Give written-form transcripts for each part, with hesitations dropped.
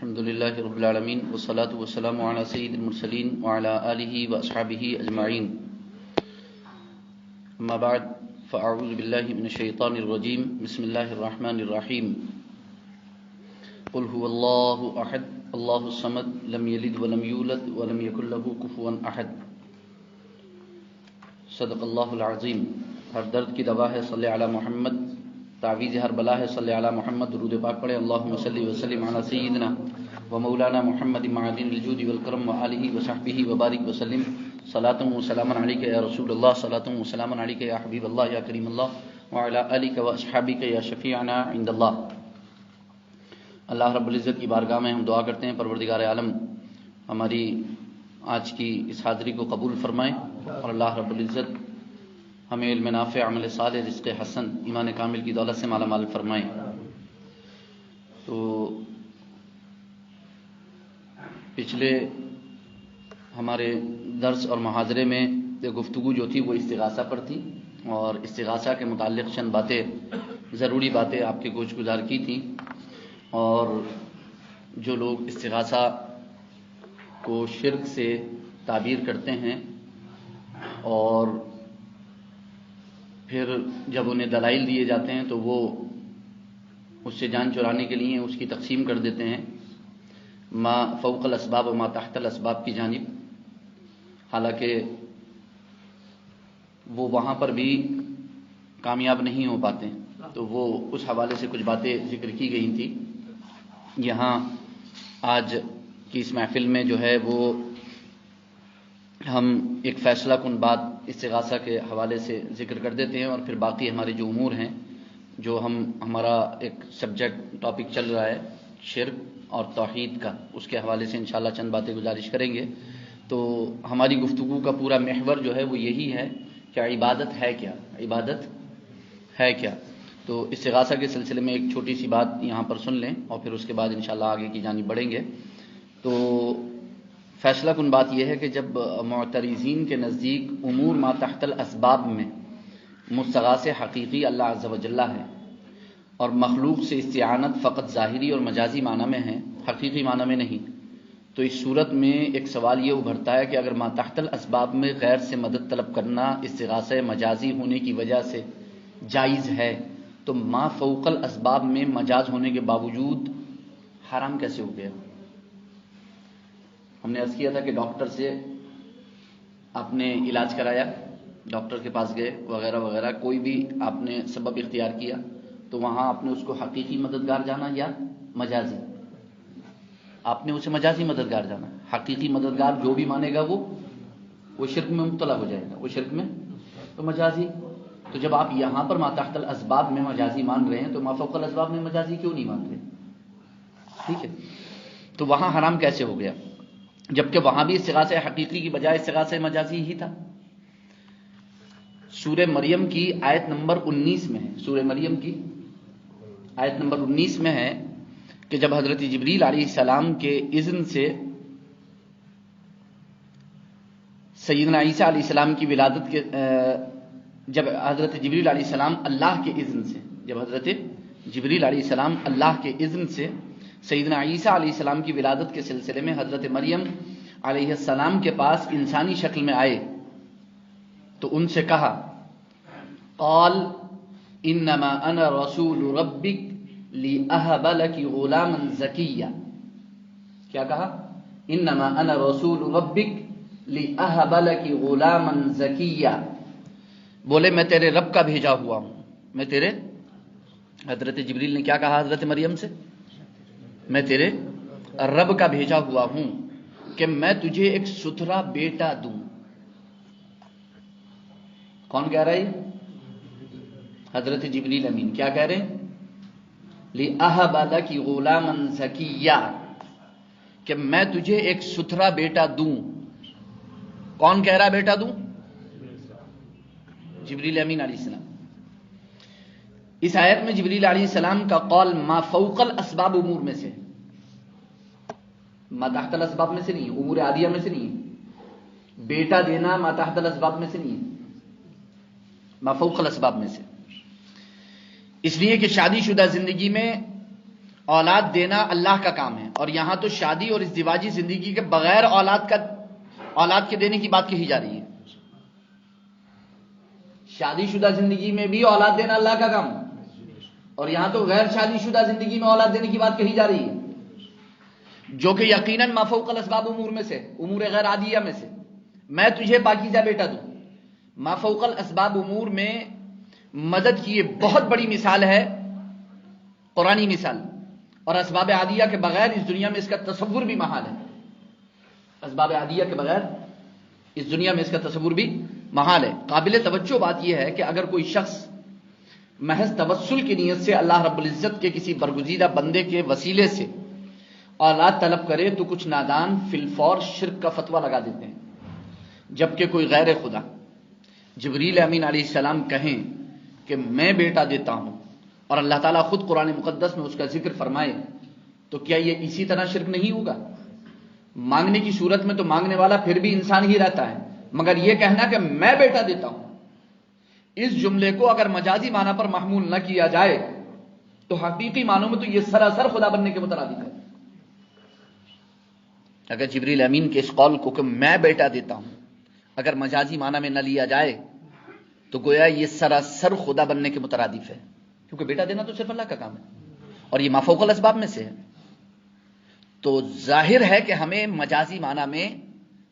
الحمد لله رب العالمين والصلاة والسلام على سيد المرسلين وعلى آله وأصحابه أجمعين. أما بعد فأعوذ بالله من الشيطان الرجيم. بسم الله الرحمن الرحيم. قل هو الله أحد الله الصمد لم يلد ولم يولد ولم يكن له كفوا أحد. صدق الله العظيم. ہر درد کی دوا ہے صلی علی محمد، تعویذ ہر بلا ہے صلی علی محمد. درود پاک پڑھیں. اللہم صلی وسلم علی سیدنا و مولانا محمد معدن الجود والکرم و آلہ و صحبہ وبارک وسلم. صلاۃ و سلام علیک یا رسول اللہ، صلاۃ و سلام علیک یا حبیب اللہ یا کریم اللہ وعلی آلک و اصحابک یا شفیعنا عند اللہ. اللہ رب العزت کی بارگاہ میں ہم دعا کرتے ہیں پروردگار عالم ہماری آج کی اس حاضری کو قبول فرمائیں اور اللہ رب العزت ہمیں علم نافع، عمل صالح، رزق حسن، ایمان کامل کی دولت سے مالا مال فرمائیں. تو پچھلے ہمارے درس اور محاضرے میں گفتگو جو تھی وہ استغاثہ پر تھی، اور استغاثہ کے متعلق چند باتیں، ضروری باتیں آپ کے گوش گزار کی تھیں. اور جو لوگ استغاثہ کو شرک سے تعبیر کرتے ہیں اور پھر جب انہیں دلائل دیے جاتے ہیں تو وہ اس سے جان چرانے کے لیے اس کی تقسیم کر دیتے ہیں ما فوق الاسباب و ما تحت الاسباب کی جانب. حالانکہ وہ وہاں پر بھی کامیاب نہیں ہو پاتے. تو وہ اس حوالے سے کچھ باتیں ذکر کی گئی تھیں. یہاں آج کی اس محفل میں جو ہے وہ ہم ایک فیصلہ کن بات استغاثہ کے حوالے سے ذکر کر دیتے ہیں، اور پھر باقی ہمارے جو امور ہیں، جو ہمارا ایک سبجیکٹ ٹاپک چل رہا ہے شرک اور توحید کا، اس کے حوالے سے انشاءاللہ چند باتیں گزارش کریں گے. تو ہماری گفتگو کا پورا محور جو ہے وہ یہی ہے کہ عبادت ہے کیا، عبادت ہے کیا. تو استغاثہ کے سلسلے میں ایک چھوٹی سی بات یہاں پر سن لیں اور پھر اس کے بعد انشاءاللہ آگے کی جانب بڑھیں گے. تو فیصلہ کن بات یہ ہے کہ جب معترضین کے نزدیک امور ما تحت الاسباب میں مستغاث حقیقی اللہ عز و جل ہے اور مخلوق سے استعانت فقط ظاہری اور مجازی معنی میں ہے، حقیقی معنی میں نہیں، تو اس صورت میں ایک سوال یہ ابھرتا ہے کہ اگر ما تحت الاسباب میں غیر سے مدد طلب کرنا استغاثہ مجازی ہونے کی وجہ سے جائز ہے، تو ما فوق الاسباب میں مجاز ہونے کے باوجود حرام کیسے ہو گیا؟ ہم نے عرض کیا تھا کہ ڈاکٹر سے آپ نے علاج کرایا، ڈاکٹر کے پاس گئے وغیرہ وغیرہ، کوئی بھی آپ نے سبب اختیار کیا، تو وہاں آپ نے اس کو حقیقی مددگار جانا یا مجازی؟ آپ نے اسے مجازی مددگار جانا. حقیقی مددگار جو بھی مانے گا وہ شرک میں مبتلا ہو جائے گا، وہ شرک میں. تو مجازی، تو جب آپ یہاں پر ما تحت الاسباب میں مجازی مان رہے ہیں تو ما فوق الاسباب میں مجازی کیوں نہیں مان رہے؟ ٹھیک ہے، تو وہاں حرام کیسے ہو گیا جبکہ وہاں بھی استغاثہ حقیقی کی بجائے استغاثہ مجازی ہی تھا؟ سورہ مریم کی آیت نمبر 19 میں ہے، سورہ مریم کی آیت نمبر 19 میں ہے کہ جب حضرت جبریل علیہ السلام کے اذن سے سیدنا عیسیٰ علیہ السلام کی ولادت کے جب حضرت جبریل علیہ السلام اللہ کے اذن سے جب حضرت جبریل علیہ السلام اللہ کے اذن سے سیدنا عیسیٰ علیہ السلام کی ولادت کے سلسلے میں حضرت مریم علیہ السلام کے پاس انسانی شکل میں آئے تو ان سے کہا قال انما انا رسول ربک لأہب لک غلاما زکیا. کیا کہا؟ انما انا رسول ربک لأہب لک غلاما زکیا. بولے میں تیرے رب کا بھیجا ہوا ہوں. میں تیرے، حضرت جبریل نے کیا کہا حضرت مریم سے؟ میں تیرے رب کا بھیجا ہوا ہوں کہ میں تجھے ایک ستھرا بیٹا دوں. کون کہہ رہا ہے؟ حضرت جبریل امین. کیا کہہ رہے ہیں؟ لِأَهَبَ لَكِ غُلَامًا زَكِيًّا، کہ میں تجھے ایک ستھرا بیٹا دوں. کون کہہ رہا بیٹا دوں؟ جبریل امین علیہ السلام. اس آیت میں جبریل علیہ السلام کا قول ما فوق الاسباب امور میں سے، ما تحت الاسباب میں سے نہیں، امور عادیہ میں سے نہیں. بیٹا دینا ما تحت الاسباب میں سے نہیں، ما فوق الاسباب میں سے. اس لیے کہ شادی شدہ زندگی میں اولاد دینا اللہ کا کام ہے، اور یہاں تو شادی اور ازدواجی زندگی کے بغیر اولاد کے دینے کی بات کہی جا رہی ہے۔ شادی شدہ زندگی میں بھی اولاد دینا اللہ کا کام ہے، اور یہاں تو غیر شادی شدہ زندگی میں اولاد دینے کی بات کہی جا رہی ہے، جو کہ یقیناً ما فوق الاسباب امور میں سے، امور غیر عادیہ میں سے۔ میں تجھے پاکیزہ بیٹا دوں، ما فوق الاسباب امور میں مدد کی یہ بہت بڑی مثال ہے، قرآنی مثال، اور اسباب عادیہ کے بغیر اس دنیا میں اس کا تصور بھی محال ہے۔ اسباب عادیہ کے بغیر اس دنیا میں اس کا تصور بھی محال ہے۔ قابل توجہ بات یہ ہے کہ اگر کوئی شخص محض توسل کی نیت سے اللہ رب العزت کے کسی برگزیدہ بندے کے وسیلے سے اولاد طلب کرے تو کچھ نادان فی الفور شرک کا فتویٰ لگا دیتے ہیں، جبکہ کوئی غیر خدا جبریل امین علیہ السلام کہیں کہ میں بیٹا دیتا ہوں، اور اللہ تعالیٰ خود قرآن مقدس میں اس کا ذکر فرمائے، تو کیا یہ اسی طرح شرک نہیں ہوگا؟ مانگنے کی صورت میں تو مانگنے والا پھر بھی انسان ہی رہتا ہے، مگر یہ کہنا کہ میں بیٹا دیتا ہوں، اس جملے کو اگر مجازی معنی پر محمول نہ کیا جائے تو حقیقی معنوں میں تو یہ سراسر خدا بننے کے مترادف ہے۔ اگر جبریل امین کے اس قول کو کہ میں بیٹا دیتا ہوں اگر مجازی معنی میں نہ لیا جائے تو گویا یہ سراسر خدا بننے کے مترادف ہے، کیونکہ بیٹا دینا تو صرف اللہ کا کام ہے، اور یہ ما فوق الاسباب میں سے ہے۔ تو ظاہر ہے کہ ہمیں مجازی معنی میں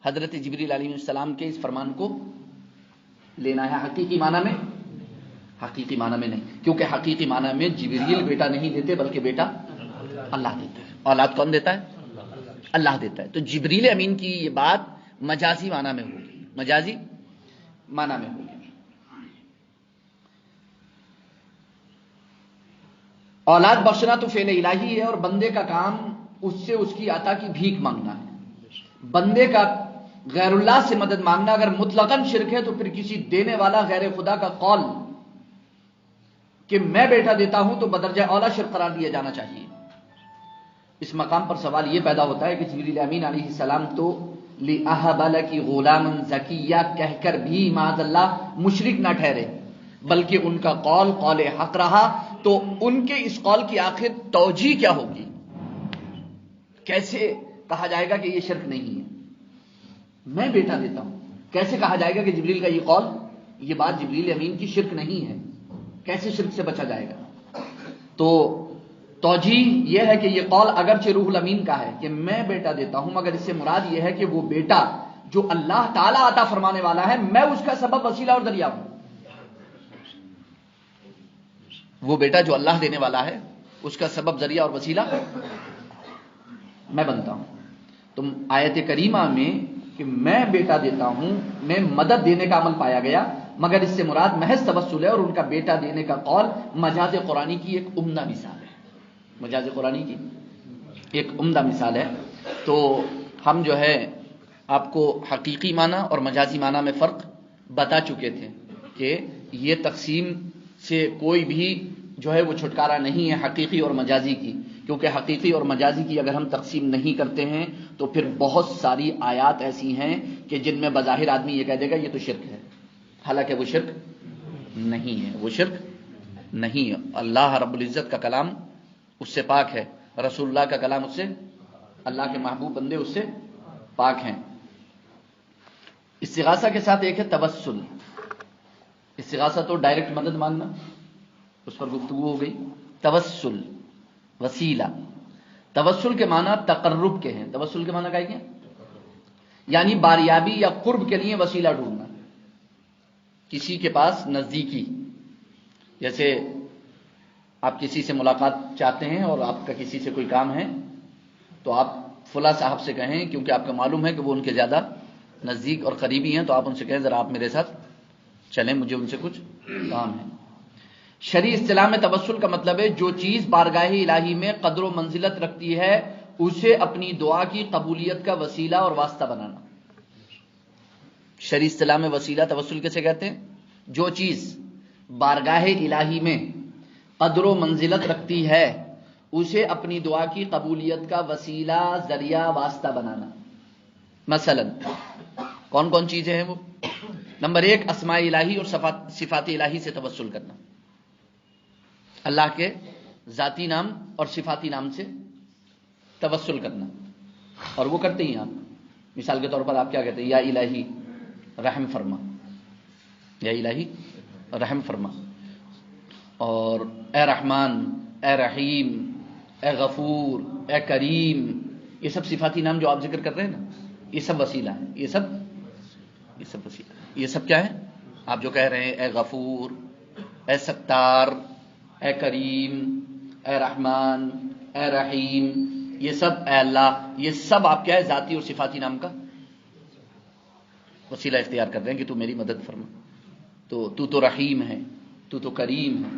حضرت جبریل علیہ السلام کے اس فرمان کو لینا ہے، حقیقی معنی میں نہیں، کیونکہ حقیقی معنی میں جبریل بیٹا نہیں دیتے بلکہ بیٹا اللہ دیتا ہے۔ اولاد کون دیتا ہے؟ اللہ دیتا ہے۔ تو جبریل امین کی یہ بات مجازی معنی میں ہوگی، مجازی معنی میں ہوگی۔ اولاد بخشنا تو فعل الہی ہے، اور بندے کا کام اس سے اس کی عطا کی بھیک مانگنا ہے۔ بندے کا غیر اللہ سے مدد مانگنا اگر مطلقاً شرک ہے تو پھر کسی دینے والا غیر خدا کا قول کہ میں بیٹا دیتا ہوں تو بدرجہ اولا شرک قرار دیا جانا چاہیے۔ اس مقام پر سوال یہ پیدا ہوتا ہے کہ جبریل امین علیہ السلام تو لِأَهَبَ لَكِ غُلَامًا زَكِيًّا کہہ کر بھی معاذ اللہ مشرک نہ ٹھہرے، بلکہ ان کا قول قول حق رہا، تو ان کے اس قول کی آخر توجیہ کیا ہوگی؟ کیسے کہا جائے گا کہ یہ شرک نہیں ہے؟ میں بیٹا دیتا ہوں، کیسے کہا جائے گا کہ جبریل کا یہ قول، یہ بات جبریل امین کی شرک نہیں ہے؟ کیسے شرک سے بچا جائے گا؟ تو توجیہ یہ ہے کہ یہ قول اگرچہ روح الامین کا ہے کہ میں بیٹا دیتا ہوں، مگر اس سے مراد یہ ہے کہ وہ بیٹا جو اللہ تعالیٰ عطا فرمانے والا ہے، میں اس کا سبب، وسیلہ اور ذریعہ ہوں۔ وہ بیٹا جو اللہ دینے والا ہے اس کا سبب، ذریعہ اور وسیلہ میں بنتا ہوں۔ تو آیت کریمہ میں کہ میں بیٹا دیتا ہوں میں مدد دینے کا عمل پایا گیا، مگر اس سے مراد محض توسل ہے، اور ان کا بیٹا دینے کا قول مجاز قرآنی کی ایک عمدہ مثال ہے، مجاز قرآنی کی ایک عمدہ مثال ہے۔ تو ہم جو ہے آپ کو حقیقی معنی اور مجازی معنی میں فرق بتا چکے تھے کہ یہ تقسیم سے کوئی بھی جو ہے وہ چھٹکارا نہیں ہے حقیقی اور مجازی کی، کیونکہ حقیقی اور مجازی کی اگر ہم تقسیم نہیں کرتے ہیں تو پھر بہت ساری آیات ایسی ہیں کہ جن میں بظاہر آدمی یہ کہہ دے گا یہ تو شرک ہے، حالانکہ وہ شرک نہیں ہے، وہ شرک نہیں ہے۔ اللہ رب العزت کا کلام اس سے پاک ہے، رسول اللہ کا کلام اس سے، اللہ کے محبوب بندے اس سے پاک ہیں۔ استغاثہ کے ساتھ ایک ہے توسل۔ استغاثہ تو ڈائریکٹ مدد مانگنا، اس پر گفتگو ہو گئی۔ توسل وسیلہ، توسل کے معنی تقرب کے ہیں۔ توسل کے معنی کیا ہے؟ یعنی باریابی یا قرب کے لیے وسیلہ ڈھونڈنا، کسی کے پاس نزدیکی۔ جیسے آپ کسی سے ملاقات چاہتے ہیں اور آپ کا کسی سے کوئی کام ہے تو آپ فلاں صاحب سے کہیں، کیونکہ آپ کو معلوم ہے کہ وہ ان کے زیادہ نزدیک اور قریبی ہیں، تو آپ ان سے کہیں ذرا آپ میرے ساتھ چلیں، مجھے ان سے کچھ کام ہے۔ شرعی اصطلاح میں توسل کا مطلب ہے جو چیز بارگاہ الہی میں قدر و منزلت رکھتی ہے اسے اپنی دعا کی قبولیت کا وسیلہ اور واسطہ بنانا۔ شرعی اصطلاح میں وسیلہ توسل کیسے کہتے ہیں؟ جو چیز بارگاہ الہی میں قدر و منزلت رکھتی ہے اسے اپنی دعا کی قبولیت کا وسیلہ، ذریعہ، واسطہ بنانا۔ مثلا کون کون چیزیں ہیں وہ؟ نمبر 1 اسماء الہی اور صفات الہی سے توسل کرنا، اللہ کے ذاتی نام اور صفاتی نام سے توسل کرنا، اور وہ کرتے ہی آپ. مثال کے طور پر آپ کیا کہتے ہیں؟ یا الہی رحم فرما، یا الہی رحم فرما. اور اے رحمان، اے رحیم، اے غفور، اے کریم، یہ سب صفاتی نام جو آپ ذکر کر رہے ہیں نا، یہ سب وسیلہ ہے. یہ سب وسیلہ ہے. یہ سب کیا ہے؟ آپ جو کہہ رہے ہیں اے غفور، اے ستار، اے کریم، اے رحمان، اے رحیم، یہ سب اے اللہ، یہ سب آپ کیا ہے؟ ذاتی اور صفاتی نام کا وسیلہ اختیار کر رہے ہیں کہ تو میری مدد فرما. تو رحیم ہے، تو کریم ہے،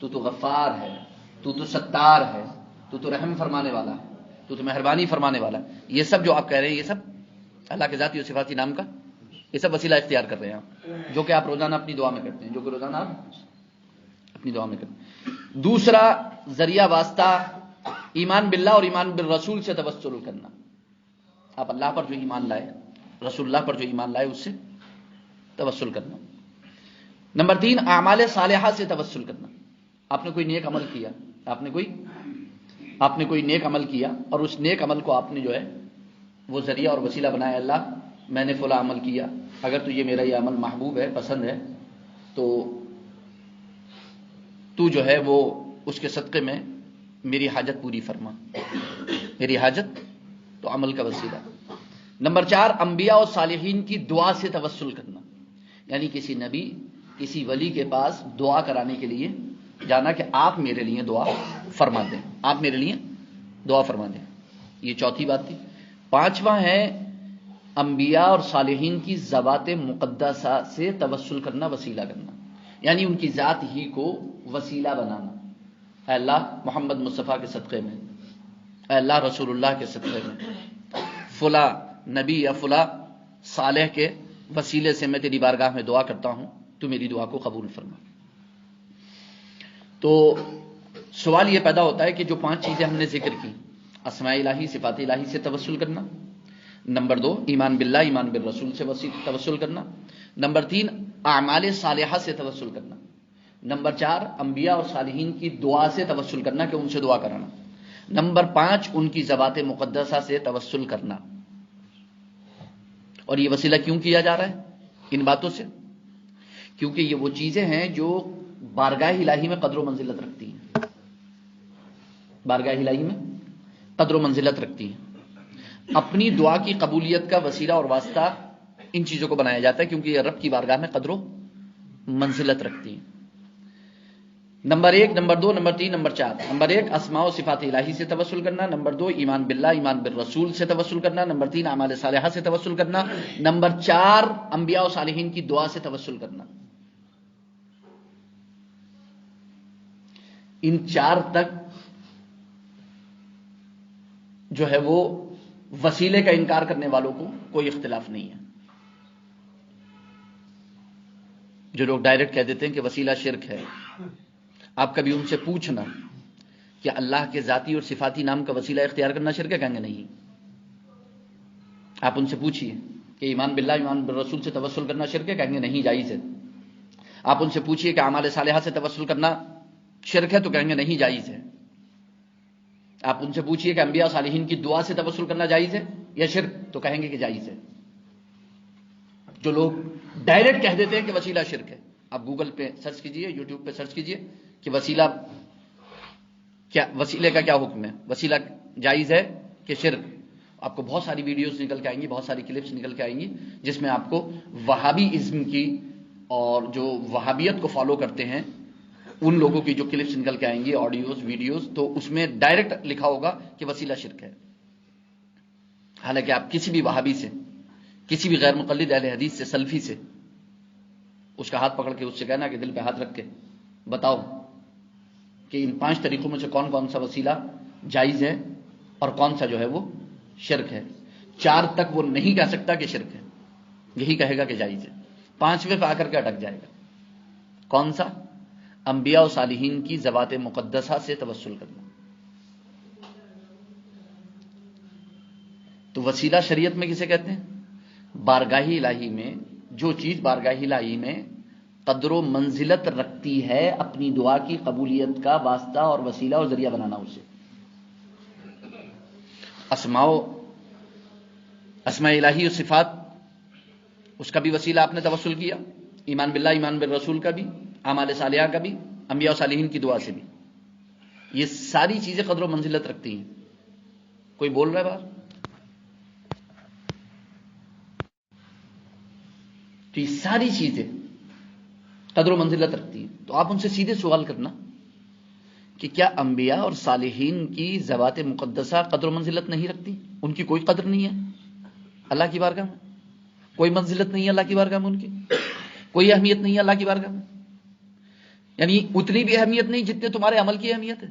تو غفار ہے، تو ستار ہے، تو رحم فرمانے والا ہے، تو مہربانی فرمانے والا ہے. یہ سب جو آپ کہہ رہے ہیں، یہ سب اللہ کے ذاتی اور صفاتی نام کا یہ سب وسیلہ اختیار کر رہے ہیں آپ، جو کہ آپ روزانہ اپنی دعا میں کرتے ہیں، جو کہ روزانہ آپ اپنی دعا میں کرتے ہیں. دوسرا ذریعہ واسطہ ایمان باللہ اور ایمان بالرسول سے توسل کرنا. آپ اللہ پر جو ایمان لائے، رسول اللہ پر جو ایمان لائے، اس سے توسل کرنا. نمبر 3 اعمال صالحہ سے توسل کرنا. آپ نے کوئی نیک عمل کیا، آپ نے کوئی نیک عمل کیا، اور اس نیک عمل کو آپ نے جو ہے وہ ذریعہ اور وسیلہ بنایا. اللہ میں نے فلاں عمل کیا، اگر تو یہ میرا یہ عمل محبوب ہے، پسند ہے، تو جو ہے وہ اس کے صدقے میں میری حاجت پوری فرما. میری حاجت تو عمل کا وسیلہ. نمبر 4 انبیاء اور صالحین کی دعا سے توسل کرنا. یعنی کسی نبی، کسی ولی کے پاس دعا کرانے کے لیے جانا کہ آپ میرے لیے دعا فرما دیں، آپ میرے لیے دعا فرما دیں. یہ چوتھی بات تھی. 5واں ہے انبیاء اور صالحین کی ذوات مقدسہ سے توسل کرنا، وسیلہ کرنا. یعنی ان کی ذات ہی کو وسیلہ بنانا. اے اللہ محمد مصطفیٰ کے صدقے میں، اے اللہ رسول اللہ کے صدقے میں، فلاں نبی یا فلاں صالح کے وسیلے سے میں تیری بارگاہ میں دعا کرتا ہوں، تو میری دعا کو قبول فرما. تو سوال یہ پیدا ہوتا ہے کہ جو 5 چیزیں ہم نے ذکر کی، اسماء الہی، صفات الہی سے توسل کرنا. نمبر 2 ایمان باللہ، ایمان بالرسول سے توسل کرنا. نمبر 3 اعمال صالحہ سے توسل کرنا. نمبر 4 انبیاء اور صالحین کی دعا سے توسل کرنا کہ ان سے دعا کرانا. نمبر 5 ان کی ذوات مقدسہ سے توسل کرنا. اور یہ وسیلہ کیوں کیا جا رہا ہے ان باتوں سے؟ کیونکہ یہ وہ چیزیں ہیں جو بارگاہ الہی میں قدر و منزلت رکھتی ہیں. بارگاہ الہی میں قدر و منزلت رکھتی ہیں. اپنی دعا کی قبولیت کا وسیلہ اور واسطہ ان چیزوں کو بنایا جاتا ہے کیونکہ یہ رب کی بارگاہ میں قدر و منزلت رکھتی ہیں. Number 1، number 2، number 3، number 4. Number 1 اسماء و صفات الہی سے توسل کرنا. نمبر 2 ایمان باللہ، ایمان بالرسول سے توسل کرنا. نمبر 3 اعمال صالحہ سے توسل کرنا. نمبر 4 انبیاء و صالحین کی دعا سے توسل کرنا. ان 4 تک جو ہے وہ وسیلے کا انکار کرنے والوں کو کوئی اختلاف نہیں ہے. جو لوگ ڈائریکٹ کہہ دیتے ہیں کہ وسیلہ شرک ہے، آپ کبھی ان سے پوچھنا کہ اللہ کے ذاتی اور صفاتی نام کا وسیلہ اختیار کرنا شرک ہے؟ کہیں گے نہیں. آپ ان سے پوچھیے کہ ایمان باللہ، ایمان بالرسول سے توسل کرنا شرک ہے؟ کہیں گے نہیں، جائز ہے. آپ ان سے پوچھیے کہ اعمال صالحہ سے توسل کرنا شرک ہے؟ تو کہیں گے نہیں، جائز ہے. آپ ان سے پوچھیے کہ انبیاء صالحین کی دعا سے توسل کرنا جائز ہے یا شرک؟ تو کہیں گے کہ جائز ہے. جو لوگ ڈائریکٹ کہہ دیتے ہیں کہ وسیلہ شرک ہے، آپ گوگل پہ سرچ کیجئے، یوٹیوب پہ سرچ کیجئے کہ وسیلے کا کیا حکم ہے، وسیلہ جائز ہے کہ شرک. آپ کو بہت ساری ویڈیوز نکل کے آئیں گی، بہت ساری کلپس نکل کے آئیں گی، جس میں آپ کو وہابی ازم کی اور جو وہابیت کو فالو کرتے ہیں ان لوگوں کی جو کلپس نکل کے آئیں گی، آڈیوز، ویڈیوز. تو اس میں ڈائریکٹ لکھا ہوگا کہ وسیلہ شرک ہے. حالانکہ آپ کسی بھی وہابی سے، کسی بھی غیر مقلد اہل حدیث سے، سلفی سے، اس کا ہاتھ پکڑ کے اس سے کہنا کہ دل پہ ہاتھ رکھ کے بتاؤ کہ ان 5 طریقوں میں سے کون کون سا وسیلہ جائز ہے اور کون سا جو ہے وہ شرک ہے. 4 تک وہ نہیں کہہ سکتا کہ شرک ہے، یہی کہے گا کہ جائز ہے. 5ویں پہ آ کر کے اٹک جائے گا. کون سا؟ انبیاء و صالحین کی ذوات مقدسہ سے توسل کرنا. تو وسیلہ شریعت میں کسے کہتے ہیں؟ بارگاہ الہی میں جو چیز بارگاہ الہی میں قدر و منزلت رکھتی ہے اپنی دعا کی قبولیت کا واسطہ اور وسیلہ اور ذریعہ بنانا اسے. اسماء الہی و صفات، اس کا بھی وسیلہ آپ نے توسل کیا، ایمان باللہ ایمان بالرسول کا بھی، اعمال صالحہ کا بھی، انبیاء و صالحین کی دعا سے بھی. یہ ساری چیزیں قدر و منزلت رکھتی ہیں. کوئی بول رہا ہے باہر؟ تو یہ ساری چیزیں قدر و منزلت رکھتی ہیں. تو آپ ان سے سیدھے سوال کرنا کہ کیا انبیاء اور صالحین کی ذوات مقدسہ قدر و منزلت نہیں رکھتی؟ ان کی کوئی قدر نہیں ہے اللہ کی بارگاہ میں؟ کوئی منزلت نہیں ہے اللہ کی بارگاہ میں؟ ان کی کوئی اہمیت نہیں ہے اللہ کی بارگاہ میں؟ یعنی اتنی بھی اہمیت نہیں جتنے تمہارے عمل کی اہمیت ہے.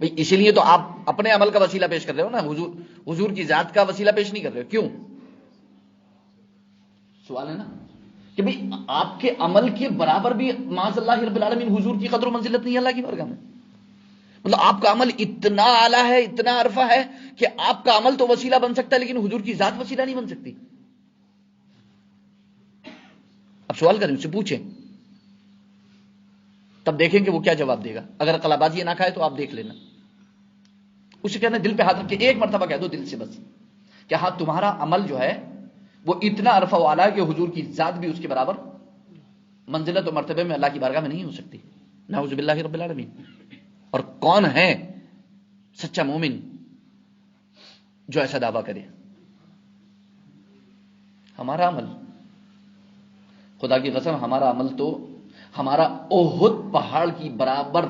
بھئی اسی لیے تو آپ اپنے عمل کا وسیلہ پیش کر رہے ہو نا، حضور کی ذات کا وسیلہ پیش نہیں کر رہے ہو. کیوں؟ سوال ہے نا کہ بھئی آپ کے عمل کے برابر بھی معاذ اللہ رب العالمین حضور کی قدر و منزلت نہیں ہے اللہ کی بارگاہ میں. مطلب آپ کا عمل اتنا اعلیٰ ہے، اتنا عرفہ ہے کہ آپ کا عمل تو وسیلہ بن سکتا ہے لیکن حضور کی ذات وسیلہ نہیں بن سکتی. اب سوال کریں، اس سے پوچھیں، تب دیکھیں کہ وہ کیا جواب دے گا. اگر قلابازی نہ کھائے تو آپ دیکھ لینا. اسے کہنا دل پہ ہاتھ رکھ کے ایک مرتبہ کہہ دو دل سے بس کہ ہاں تمہارا عمل جو ہے وہ اتنا عرفہ والا ہے کہ حضور کی ذات بھی اس کے برابر منزلت و مرتبے میں اللہ کی بارگاہ میں نہیں ہو سکتی. نعوذ باللہ رب العالمین. اور کون ہے سچا مومن جو ایسا دعویٰ کرے؟ ہمارا عمل، خدا کی قسم ہمارا عمل تو ہمارا احد پہاڑ کی برابر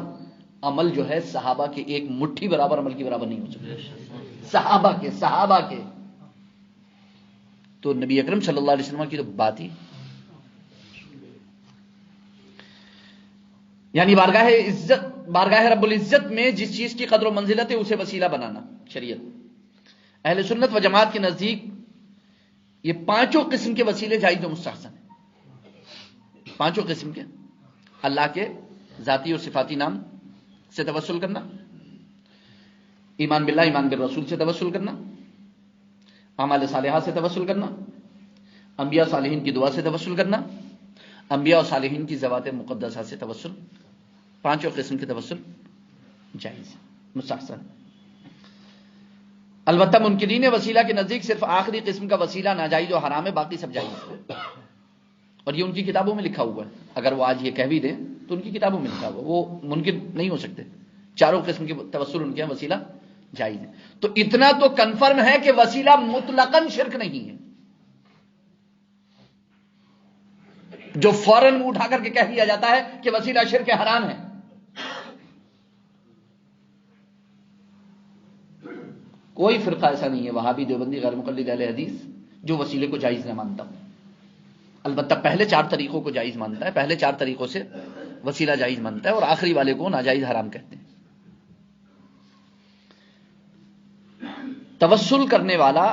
عمل جو ہے صحابہ کے ایک مٹھی برابر عمل کی برابر نہیں ہو سکتا. صحابہ کے تو نبی اکرم صلی اللہ علیہ وسلم کی تو بات ہی، یعنی بارگاہ رب العزت میں جس چیز کی قدر و منزلت ہے اسے وسیلہ بنانا. شریعت اہل سنت و جماعت کے نزدیک یہ پانچوں قسم کے وسیلے جائز و مستحسن ہیں. پانچوں قسم کے: اللہ کے ذاتی اور صفاتی نام سے توسل کرنا، ایمان باللہ ایمان بالرسول سے توسل کرنا، اعمال صالحہ سے توسل کرنا، انبیاء صالحین کی دعا سے توسل کرنا، انبیاء اور صالحین کی ذوات مقدسہ سے توسل. پانچوں قسم کے توسل جائز مستحسن. البتہ منکرین وسیلہ کے نزدیک صرف آخری قسم کا وسیلہ ناجائز و حرام ہے، باقی سب جائز ہے. اور یہ ان کی کتابوں میں لکھا ہوا ہے. اگر وہ آج یہ کہہ بھی دیں تو ان کی کتابوں میں لکھا ہوا، وہ منکر نہیں ہو سکتے. چاروں قسم کے توسل ان کے یہاں وسیلہ جائز ہے. تو اتنا تو کنفرم ہے کہ وسیلہ مطلقاً شرک نہیں ہے. جو فوراً اٹھا کر کے کہہ دیا جاتا ہے کہ وسیلہ شرک حرام ہے. کوئی فرقہ ایسا نہیں ہے وہابی دیوبندی غیر مقلد اہل حدیث جو وسیلے کو جائز نہ مانتا. البتہ پہلے چار طریقوں کو جائز مانتا ہے، پہلے چار طریقوں سے وسیلہ جائز مانتا ہے، اور آخری والے کو ناجائز حرام کہتے ہیں. توسل کرنے والا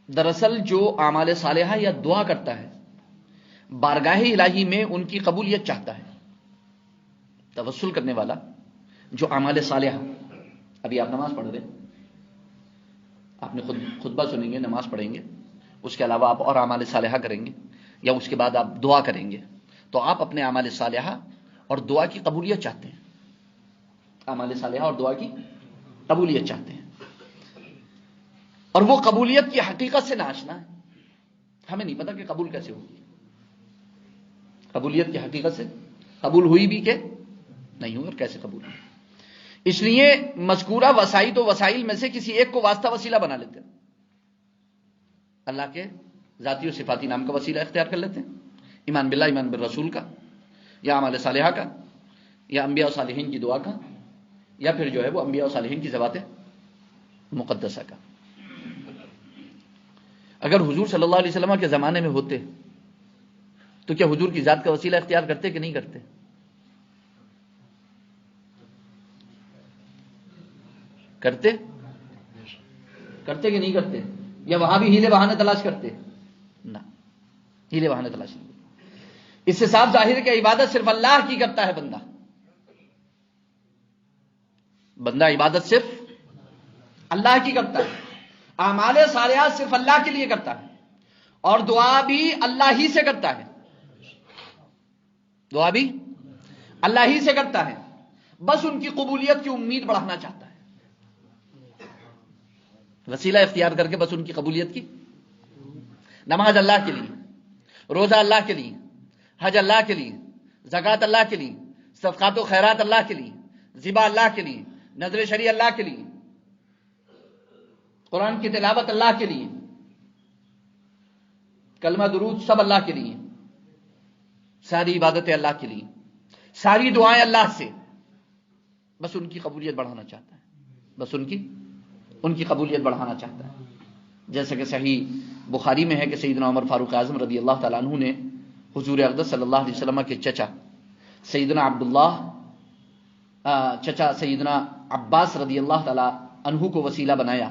دراصل جو اعمال صالحہ یا دعا کرتا ہے بارگاہ الہی میں ان کی قبولیت چاہتا ہے. توسل کرنے والا جو اعمال صالحہ، ابھی آپ نماز پڑھ رہے، آپ نے خطبہ سنیں گے، نماز پڑھیں گے، اس کے علاوہ آپ اور اعمال صالحہ کریں گے، یا اس کے بعد آپ دعا کریں گے، تو آپ اپنے اعمال صالحہ اور دعا کی قبولیت چاہتے ہیں. اعمال صالحہ اور دعا کی قبولیت چاہتے ہیں، اور وہ قبولیت کی حقیقت سے ناشنا ہے. ہمیں نہیں پتا کہ قبول کیسے ہوگی. قبولیت کی حقیقت سے قبول ہوئی بھی کہ نہیں ہوئی، اور کیسے قبول ہوئی. اس لیے مذکورہ وسائط و وسائل میں سے کسی ایک کو واسطہ وسیلہ بنا لیتے ہیں. اللہ کے ذاتی و صفاتی نام کا وسیلہ اختیار کر لیتے ہیں، ایمان باللہ ایمان بالرسول کا، یا اعمال صالحہ کا، یا انبیاء و صالحین کی دعا کا، یا پھر جو ہے وہ انبیاء و صالحین کی ذوات مقدسہ کا. اگر حضور صلی اللہ علیہ وسلم کے زمانے میں ہوتے تو کیا حضور کی ذات کا وسیلہ اختیار کرتے کہ نہیں کرتے؟ کرتے کہ نہیں کرتے؟ یا وہاں بھی ہیلے بہانے تلاش کرتے؟ نہ، ہیلے بہانے تلاش نہیں. اس سے صاف ظاہر ہے کہ عبادت صرف اللہ کی کرتا ہے. بندہ عبادت صرف اللہ کی کرتا ہے. اعمال صالحات صرف اللہ کے لیے کرتا ہے. اور دعا بھی اللہ ہی سے کرتا ہے، دعا بھی اللہ ہی سے کرتا ہے، بس ان کی قبولیت کی امید بڑھانا چاہتا ہے، وسیلہ اختیار کر کے بس ان کی قبولیت کی۔ نماز اللہ کے لیے، روزہ اللہ کے لیے، حج اللہ کے لیے، زکوٰۃ اللہ کے لیے، صدقات و خیرات اللہ کے لیے، ذبح اللہ کے لیے، نذر شریع اللہ کے لیے، قرآن کی تلاوت اللہ کے لیے، کلمہ درود سب اللہ کے لیے، ساری عبادتیں اللہ کے لیے، ساری دعائیں اللہ سے، بس ان کی قبولیت بڑھانا چاہتا ہے، بس ان کی قبولیت بڑھانا چاہتا ہے۔ جیسا کہ صحیح بخاری میں ہے کہ سیدنا عمر فاروق اعظم رضی اللہ تعالیٰ عنہ نے حضور اقدس صلی اللہ علیہ وسلم کے چچا سیدنا سیدنا عباس رضی اللہ تعالیٰ عنہ کو وسیلہ بنایا،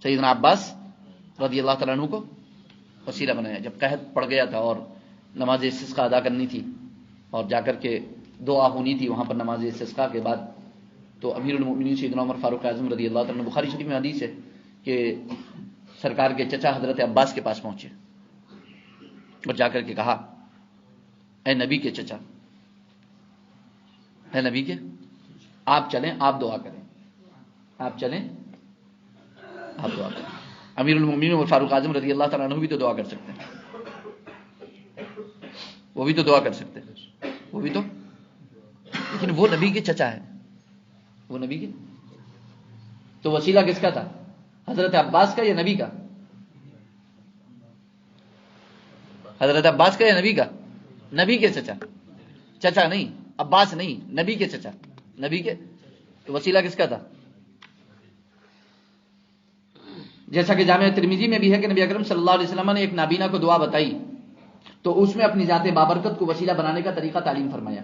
سیدنا عباس رضی اللہ تعالیٰ عنہ کو وسیلہ بنایا۔ جب قحط پڑ گیا تھا اور نماز استسقاء ادا کرنی تھی اور جا کر کے دعا ہونی تھی وہاں پر نماز استسقاء کے بعد، تو امیر المؤمنین سیدنا عمر فاروق اعظم رضی اللہ تعالیٰ عنہ، بخاری شریف میں حدیث ہے کہ سرکار کے چچا حضرت عباس کے پاس پہنچے اور جا کر کے کہا، اے نبی کے چچا، اے نبی کے، آپ چلیں، آپ دعا کریں، آپ چلیں، آپ دعا کریں۔ امیر المؤمنین عمر فاروق اعظم رضی اللہ تعالیٰ عنہ بھی تو دعا کر سکتے ہیں، وہ بھی تو دعا کر سکتے ہیں، وہ بھی تو، لیکن وہ نبی کے چچا ہے، وہ نبی کے، تو وسیلہ کس کا تھا؟ حضرت عباس کا یا نبی کا؟ حضرت عباس کا یا نبی کا؟ نبی کے چچا، چچا نہیں، عباس نہیں، نبی کے چچا، نبی کے، تو وسیلہ کس کا تھا؟ جیسا کہ جامعہ ترمذی میں بھی ہے کہ نبی اکرم صلی اللہ علیہ وسلم نے ایک نابینا کو دعا بتائی تو اس میں اپنی ذات بابرکت کو وسیلہ بنانے کا طریقہ تعلیم فرمایا۔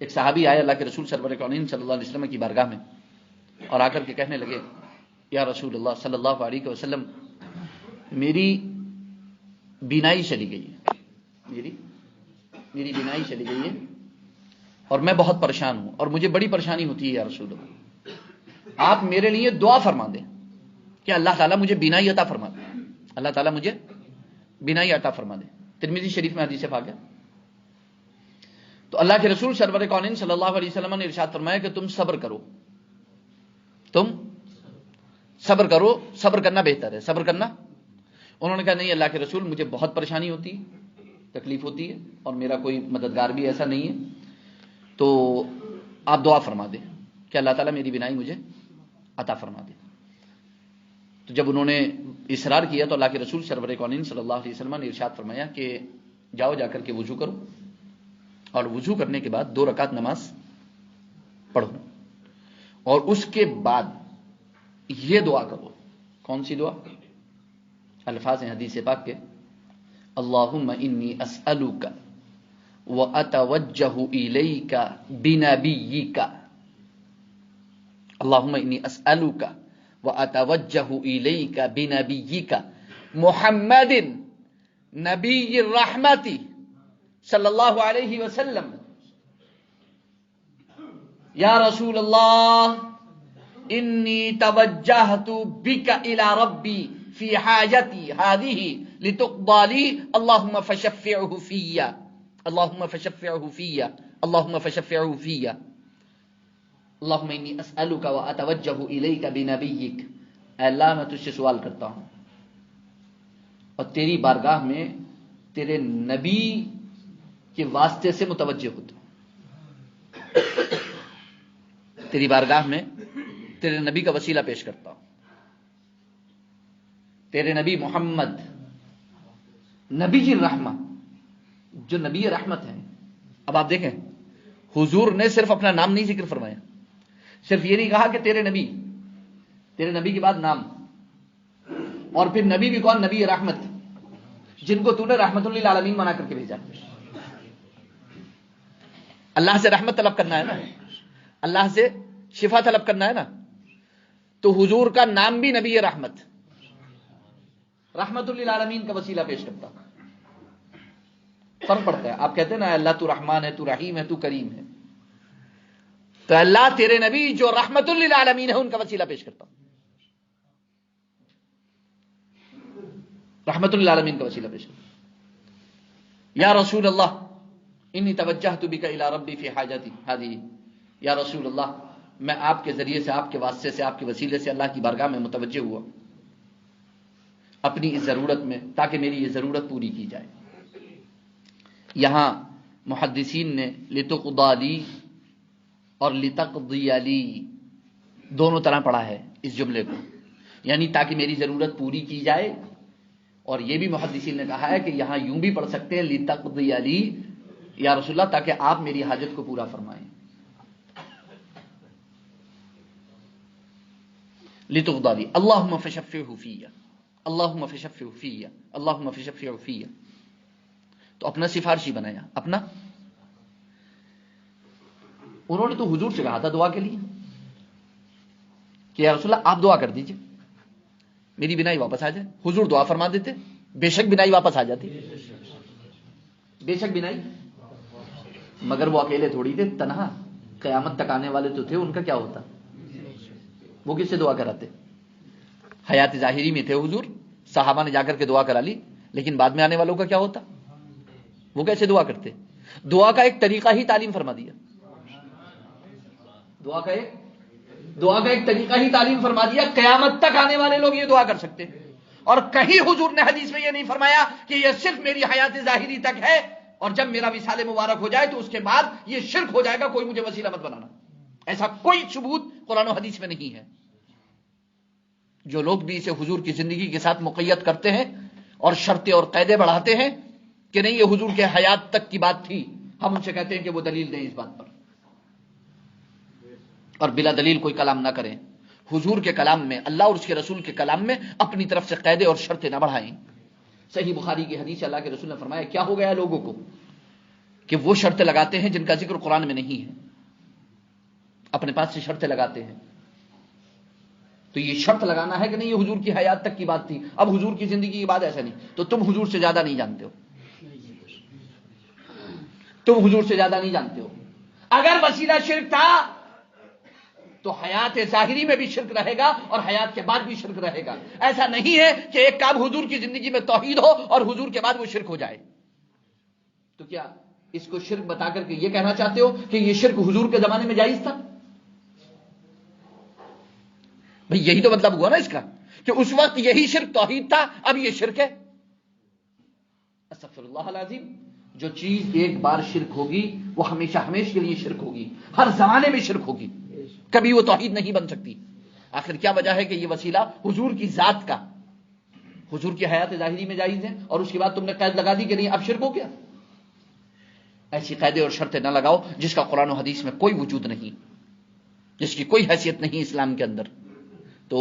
ایک صحابی آئے اللہ کے رسول سرور کونین صلی اللہ علیہ وسلم کی بارگاہ میں اور آ کر کے کہنے لگے، یا رسول اللہ صلی اللہ علیہ وسلم، میری بینائی چلی گئی ہے، میری بینائی چلی گئی ہے اور میں بہت پریشان ہوں اور مجھے بڑی پریشانی ہوتی ہے، یا رسول اللہ آپ میرے لیے دعا فرما دیں کہ اللہ تعالیٰ مجھے بینائی عطا فرما دے، اللہ تعالیٰ مجھے بینائی عطا فرما دے۔ ترمذی شریف میں حدیث پاک ہے۔ تو اللہ کے رسول سرور کونین صلی اللہ علیہ وسلم نے ارشاد فرمایا کہ تم صبر کرو، تم صبر کرو، صبر کرنا بہتر ہے، صبر کرنا۔ انہوں نے کہا نہیں اللہ کے رسول، مجھے بہت پریشانی ہوتی ہے، تکلیف ہوتی ہے اور میرا کوئی مددگار بھی ایسا نہیں ہے، تو آپ دعا فرما دیں کہ اللہ تعالیٰ میری بینائی مجھے عطا فرما دے۔ تو جب انہوں نے اصرار کیا تو اللہ کے رسول سرور کونین صلی اللہ علیہ وسلم نے ارشاد فرمایا کہ جاؤ جا کر کے وضو کرو اور وضو کرنے کے بعد 2 رکعت نماز پڑھو اور اس کے بعد یہ دعا کرو۔ کون سی دعا؟ الفاظ ہیں حدیث پاک کے، اللہم انی اسألک واتوجہ الیک بنبیک، اللہم انی اسألک واتوجہ الیک بنبیک محمد نبی الرحمت صلی اللہ علیہ وسلم، یا رسول اللہ انی توجہت بک الی ربی فی حاجتی هذه لتقضى لي اللهم فشفعه فی، اللهم فشفعه فی، اللهم فشفعه فی، اللهم انی اسألک واتوجہ الیک بنبیک۔ اے اللہ میں تجھ سے سوال کرتا ہوں اور تیری بارگاہ میں تیرے نبی کے واسطے سے متوجہ ہوتا ہوں، تیری بارگاہ میں تیرے نبی کا وسیلہ پیش کرتا ہوں، تیرے نبی محمد نبی جی رحمہ، جو نبی رحمت ہیں۔ اب آپ دیکھیں حضور نے صرف اپنا نام نہیں ذکر فرمایا، صرف یہ نہیں کہا کہ تیرے نبی کے بعد نام، اور پھر نبی بھی کون؟ نبی رحمت، جن کو تو نے رحمت للعالمین بنا کر کے بھیجا۔ اللہ سے رحمت طلب کرنا ہے نا، اللہ سے شفا طلب کرنا ہے نا، تو حضور کا نام بھی نبی رحمت، رحمت للعالمین کا وسیلہ پیش کرتا۔ فرق پڑتا ہے، آپ کہتے ہیں نا اللہ تو رحمان ہے، تو رحیم ہے، تو کریم ہے، تو اللہ تیرے نبی جو رحمت للعالمین ہے ان کا وسیلہ پیش کرتا ہوں۔ رحمت للعالمین کا وسیلہ پیش کرو. یا رسول اللہ انی توجہت بک الی ربی فی حاجتی ہذہ. یا رسول اللہ میں آپ کے ذریعے سے، آپ کے واسطے سے، آپ کے وسیلے سے اللہ کی بارگاہ میں متوجہ ہوا اپنی اس ضرورت میں، تاکہ میری یہ ضرورت پوری کی جائے. یہاں محدثین نے لتقضی لی اور لتقضی لی دونوں طرح پڑھا ہے اس جملے کو، یعنی تاکہ میری ضرورت پوری کی جائے. اور یہ بھی محدثین نے کہا ہے کہ یہاں یوں بھی پڑھ سکتے ہیں لتقضی لی یا رسول اللہ، تاکہ آپ میری حاجت کو پورا فرمائیں. لتقضی لی اللہم فشفعہ فیہ، اللہم فشفعہ فیہ، اللہم فشفعہ فیہ. تو اپنا سفارشی بنایا اپنا. انہوں نے تو حضور سے کہا تھا دعا کے لیے کہ یا رسول اللہ آپ دعا کر دیجئے میری بینائی واپس آ جائے. حضور دعا فرما دیتے، بے شک بینائی واپس آ جاتی، بے شک بینائی. مگر وہ اکیلے تھوڑی تھے، تنہا قیامت تک آنے والے تو تھے. ان کا کیا ہوتا؟ وہ کس سے دعا کراتے؟ حیات ظاہری میں تھے حضور، صحابہ نے جا کر کے دعا کرا لی، لیکن بعد میں آنے والوں کا کیا ہوتا؟ وہ کیسے دعا کرتے؟ دعا کا ایک طریقہ ہی تعلیم فرما دیا. دعا کا ایک طریقہ ہی تعلیم فرما دیا. قیامت تک آنے والے لوگ یہ دعا کر سکتے ہیں. اور کہیں حضور نے حدیث میں یہ نہیں فرمایا کہ یہ صرف میری حیات ظاہری تک ہے اور جب میرا وصال مبارک ہو جائے تو اس کے بعد یہ شرک ہو جائے گا، کوئی مجھے وسیلہ مت بنانا. ایسا کوئی ثبوت قرآن و حدیث میں نہیں ہے. جو لوگ بھی اسے حضور کی زندگی کے ساتھ مقید کرتے ہیں اور شرطیں اور قیدیں بڑھاتے ہیں کہ نہیں یہ حضور کے حیات تک کی بات تھی، ہم ان سے کہتے ہیں کہ وہ دلیل دیں اس بات پر، اور بلا دلیل کوئی کلام نہ کریں. حضور کے کلام میں، اللہ اور اس کے رسول کے کلام میں اپنی طرف سے قیدیں اور شرطیں نہ بڑھائیں. صحیح بخاری کی حدیث اللہ کے رسول نے فرمایا کیا ہو گیا لوگوں کو کہ وہ شرطیں لگاتے ہیں جن کا ذکر قرآن میں نہیں ہے، اپنے پاس سے شرطیں لگاتے ہیں. تو یہ شرط لگانا ہے کہ نہیں یہ حضور کی حیات تک کی بات تھی، اب حضور کی زندگی کی بات ایسا نہیں، تو تم حضور سے زیادہ نہیں جانتے ہو، تم حضور سے زیادہ نہیں جانتے ہو. اگر وسیلہ شرک تھا تو حیات ظاہری میں بھی شرک رہے گا اور حیات کے بعد بھی شرک رہے گا. ایسا نہیں ہے کہ ایک کام حضور کی زندگی میں توحید ہو اور حضور کے بعد وہ شرک ہو جائے. تو کیا اس کو شرک بتا کر کے یہ کہنا چاہتے ہو کہ یہ شرک حضور کے زمانے میں جائز تھا؟ بھئی یہی تو مطلب ہوا نا اس کا کہ اس وقت یہی شرک توحید تھا، اب یہ شرک ہے. استغفر اللہ العظیم. جو چیز ایک بار شرک ہوگی وہ ہمیشہ ہمیشہ کے لیے شرک ہوگی، ہر زمانے میں شرک ہوگی، کبھی وہ توحید نہیں بن سکتی. آخر کیا وجہ ہے کہ یہ وسیلہ حضور کی ذات کا، حضور کی حیات ظاہری میں جائز ہے اور اس کے بعد تم نے قید لگا دی کہ نہیں اب شرک ہو گیا. ایسی قیدیں اور شرطیں نہ لگاؤ جس کا قرآن و حدیث میں کوئی وجود نہیں، جس کی کوئی حیثیت نہیں اسلام کے اندر. تو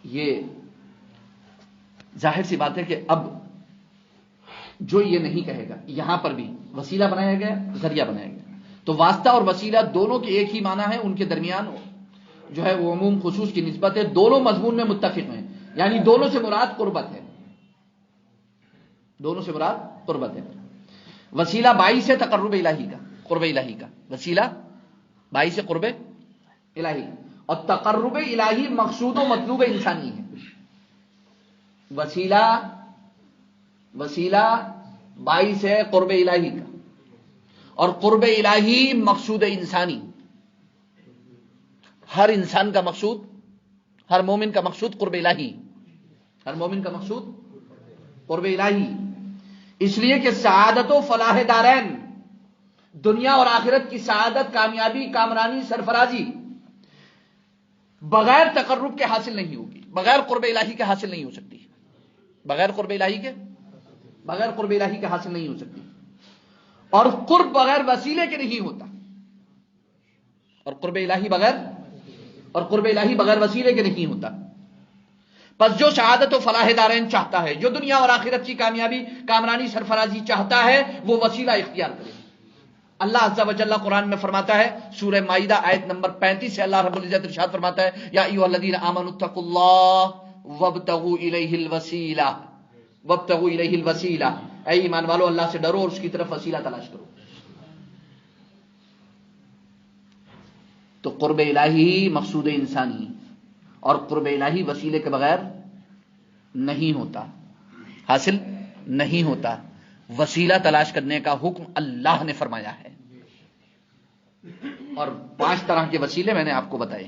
یہ ظاہر سی بات ہے کہ اب جو یہ نہیں کہے گا، یہاں پر بھی وسیلہ بنایا گیا، ذریعہ بنایا گیا. تو واسطہ اور وسیلہ دونوں کے ایک ہی معنی ہے، ان کے درمیان جو ہے وہ عموم خصوص کی نسبت ہے، دونوں مضمون میں متفق ہیں، یعنی دونوں سے مراد قربت ہے، دونوں سے مراد قربت ہے. وسیلہ باعث ہے تقرب الہی کا، قرب الہی کا، وسیلہ باعث قرب الہی، اور تقرب الہی مقصود و مطلوب انسانی ہے. وسیلہ باعث ہے قرب الہی کا اور قرب الہی مقصود انسانی. ہر انسان کا مقصود، ہر مومن کا مقصود قرب الہی، ہر مومن کا مقصود قرب الہی. اس لیے کہ سعادت و فلاح دارین، دنیا اور آخرت کی سعادت، کامیابی، کامرانی، سرفرازی بغیر تقرب کے حاصل نہیں ہوگی، بغیر قرب الہی کے حاصل نہیں ہو سکتی، بغیر قرب الہی کے حاصل نہیں ہو سکتی. اور قرب بغیر وسیلے کے نہیں ہوتا، اور قرب الہی بغیر وسیلے کے نہیں ہوتا. پس جو سعادت و فلاح دارین چاہتا ہے، جو دنیا اور آخرت کی کامیابی، کامرانی، سرفرازی چاہتا ہے، وہ وسیلہ اختیار کرے. اللہ عز و جل قرآن میں فرماتا ہے، سورہ مائدہ آیت نمبر 35 سے اللہ رب العزت ارشاد فرماتا ہے، یا ایھا الذین آمنوا اتقوا اللہ وابتغوا الیہ الوسیلہ، اے ایمان والو اللہ سے ڈرو اور اس کی طرف وسیلہ تلاش کرو. تو قرب الہی مقصود انسانی اور قرب الہی وسیلے کے بغیر نہیں ہوتا، حاصل نہیں ہوتا۔ وسیلہ تلاش کرنے کا حکم اللہ نے فرمایا ہے، اور 5 طرح کے وسیلے میں نے آپ کو بتائے،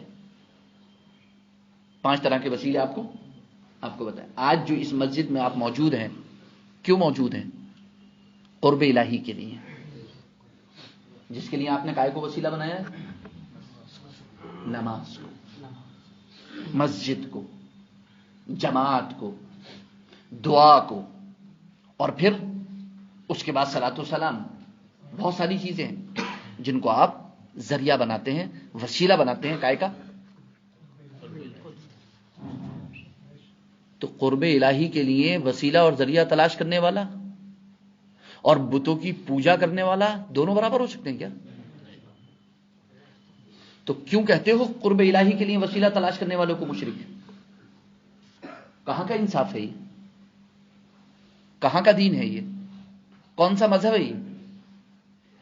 5 طرح کے وسیلے آپ کو بتائے۔ آج جو اس مسجد میں آپ موجود ہیں، کیوں موجود ہیں؟ قرب الہی کے لیے، جس کے لیے آپ نے کائے کو وسیلہ بنایا ہے؟ نماز کو، مسجد کو، جماعت کو، دعا کو، اور پھر اس کے بعد صلاۃ و سلام۔ بہت ساری چیزیں ہیں جن کو آپ ذریعہ بناتے ہیں، وسیلہ بناتے ہیں کائے کا۔ تو قرب الہی کے لیے وسیلہ اور ذریعہ تلاش کرنے والا اور بتوں کی پوجا کرنے والا دونوں برابر ہو سکتے ہیں کیا؟ تو کیوں کہتے ہو قرب الہی کے لیے وسیلہ تلاش کرنے والوں کو مشرک؟ کہاں کا انصاف ہے یہ؟ کہاں کا دین ہے یہ؟ کون سا مذہب ہے یہ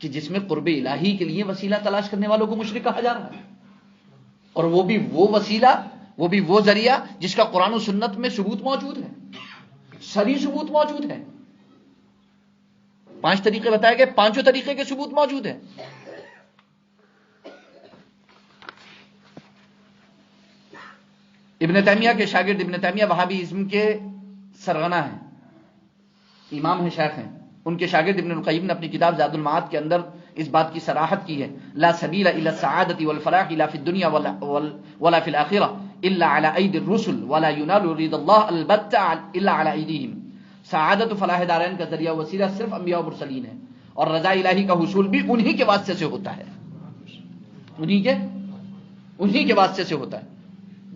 کہ جس میں قرب الہی کے لیے وسیلہ تلاش کرنے والوں کو مشرک کہا جا رہا ہے؟ اور وہ بھی وہ وسیلہ، وہ بھی وہ ذریعہ جس کا قرآن و سنت میں ثبوت موجود ہے، صریح ثبوت موجود ہے۔ 5 طریقے بتائے گئے، 5 طریقے کے ثبوت موجود ہیں۔ ابن تیمیہ کے شاگرد، ابن تیمیہ وہابی ازم کے سرغنہ ہیں، امام ہیں، شیخ ہیں۔ ان کے شاگرد ابن القیم نے اپنی کتاب زاد المعاد کے اندر اس بات کی صراحت کی ہے، لا سبیل الی السعادۃ والفلاح لا فی الدنیا ولا فی الآخرہ الا علی ایدی الرسل ولا ینال رضا اللہ البتہ الا علی ایدیہم۔ سعادت و فلاح دارین کا ذریعہ وسیلہ صرف انبیاء و مرسلین ہے، اور رضا الہی کا حصول بھی انہی کے واسطے سے ہوتا ہے، انہی کے واسطے سے ہوتا ہے۔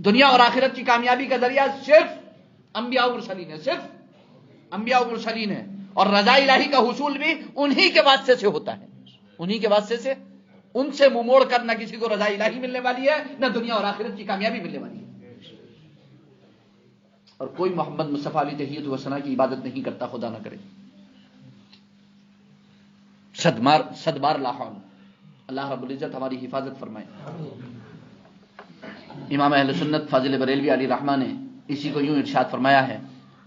دنیا اور آخرت کی کامیابی کا ذریعہ صرف انبیاء و مرسلین ہے، صرف انبیاء و مرسلین ہے، اور رضا الہی کا حصول بھی انہی کے واسطے سے ہوتا ہے، انہی کے واسطے سے۔ ان سے منہ موڑ کر نہ کسی کو رضا الہی ملنے والی ہے، نہ دنیا اور آخرت کی کامیابی ملنے والی ہے۔ اور کوئی محمد مصطفیٰ علی تحیت و ثنا کی عبادت نہیں کرتا، خدا نہ کرے۔ صد بار لا حول۔ اللہ رب العزت ہماری حفاظت فرمائے۔ امام اہل سنت فاضل بریلوی علیہ الرحمہ نے اسی کو یوں ارشاد فرمایا ہے،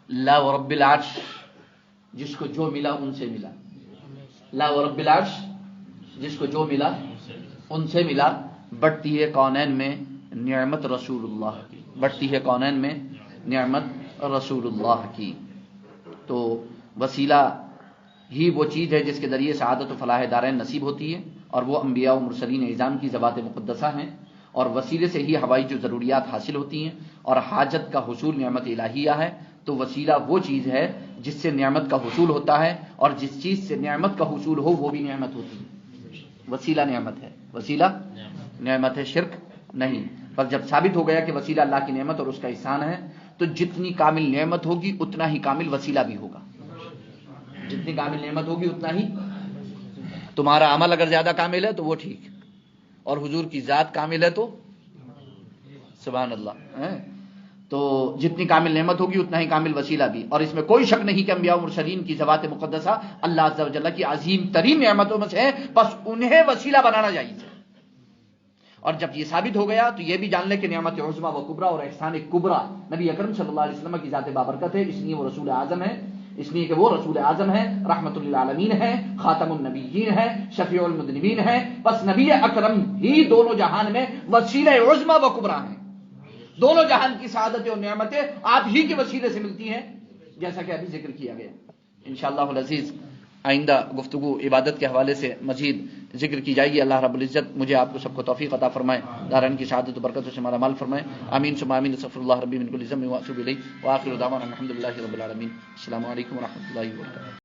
لا ورب العرش، جس کو جو ملا ان سے ملا، لا ورب العرش، جس کو جو ملا ان سے ملا، بڑھتی ہے کونین میں نعمت رسول اللہ کی، بڑھتی ہے کونین میں نعمت رسول اللہ کی۔ تو وسیلہ ہی وہ چیز ہے جس کے ذریعے سعادت و فلاح دارین نصیب ہوتی ہے، اور وہ انبیاء و مرسلین اعظام کی ذوات مقدسہ ہیں، اور وسیلے سے ہی ہوائی جو ضروریات حاصل ہوتی ہیں، اور حاجت کا حصول نعمت الہیہ ہے۔ تو وسیلہ وہ چیز ہے جس سے نعمت کا حصول ہوتا ہے، اور جس چیز سے نعمت کا حصول ہو وہ بھی نعمت ہوتی ہے۔ وسیلہ نعمت ہے، وسیلہ نعمت ہے، شرک نہیں۔ پر جب ثابت ہو گیا کہ وسیلہ اللہ کی نعمت اور اس کا احسان ہے، تو جتنی کامل نعمت ہوگی اتنا ہی کامل وسیلہ بھی ہوگا، جتنی کامل نعمت ہوگی اتنا ہی۔ تمہارا عمل اگر زیادہ کامل ہے تو وہ ٹھیک، اور حضور کی ذات کامل ہے تو سبحان اللہ۔ تو جتنی کامل نعمت ہوگی اتنا ہی کامل وسیلہ بھی، اور اس میں کوئی شک نہیں کہ انبیاء و مرسلین کی ذوات مقدسہ اللہ عز و جل کی عظیم ترین نعمتوں میں سے ہے، بس انہیں وسیلہ بنانا جائز ہے۔ اور جب یہ ثابت ہو گیا تو یہ بھی جان لے کہ نعمت عظمیٰ و کبریٰ اور احسان کبریٰ نبی اکرم صلی اللہ علیہ وسلم کی ذات بابرکت ہے، اس لیے وہ رسول اعظم ہے، اس لیے کہ وہ رسول اعظم ہے، رحمت للعالمین ہے، خاتم النبیین ہے، شفیع المذنبین ہے۔ بس نبی اکرم ہی دونوں جہان میں وسیلہ عظمیٰ و کبریٰ ہیں، دونوں جہان کی سعادتیں اور نعمتیں آپ ہی کے وسیلے سے ملتی ہیں، جیسا کہ ابھی ذکر کیا گیا۔ انشاءاللہ العزیز آئندہ گفتگو عبادت کے حوالے سے مزید ذکر کی جائے گی۔ اللہ رب العزت مجھے آپ کو سب کو توفیق عطا فرمائے، دارین کی سعادت و برکتوں سے مالا مال فرمائے۔ آمین ثم آمین۔ استغفر اللہ ربی من کل ذنب واتوب الیہ، وآخر دعوانا الحمد للہ رب العالمین۔ السلام علیکم ورحمۃ اللہ وبرکاتہ۔